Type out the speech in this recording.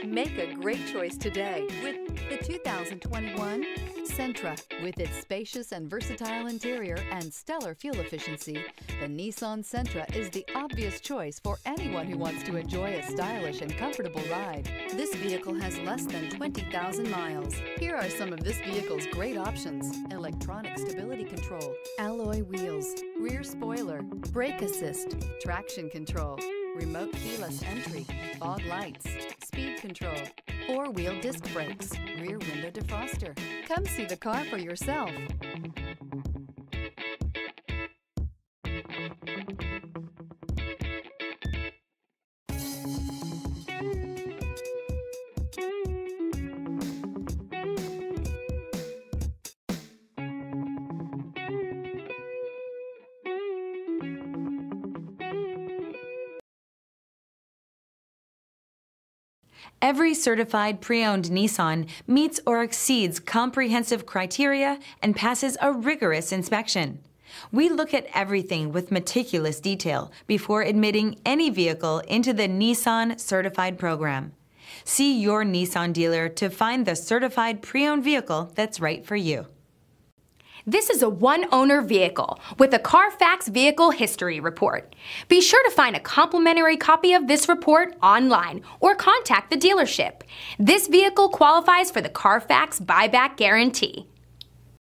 Make a great choice today with the 2021 Sentra. With its spacious and versatile interior and stellar fuel efficiency, the Nissan Sentra is the obvious choice for anyone who wants to enjoy a stylish and comfortable ride. This vehicle has less than 20,000 miles. Here are some of this vehicle's great options: electronic stability control, alloy wheels, rear spoiler, brake assist, traction control, remote keyless entry, fog lights, speed control, four-wheel disc brakes, rear window defroster. Come see the car for yourself. Every certified pre-owned Nissan meets or exceeds comprehensive criteria and passes a rigorous inspection. We look at everything with meticulous detail before admitting any vehicle into the Nissan Certified program. See your Nissan dealer to find the certified pre-owned vehicle that's right for you. This is a one-owner vehicle with a Carfax Vehicle History Report. Be sure to find a complimentary copy of this report online or contact the dealership. This vehicle qualifies for the Carfax Buyback Guarantee.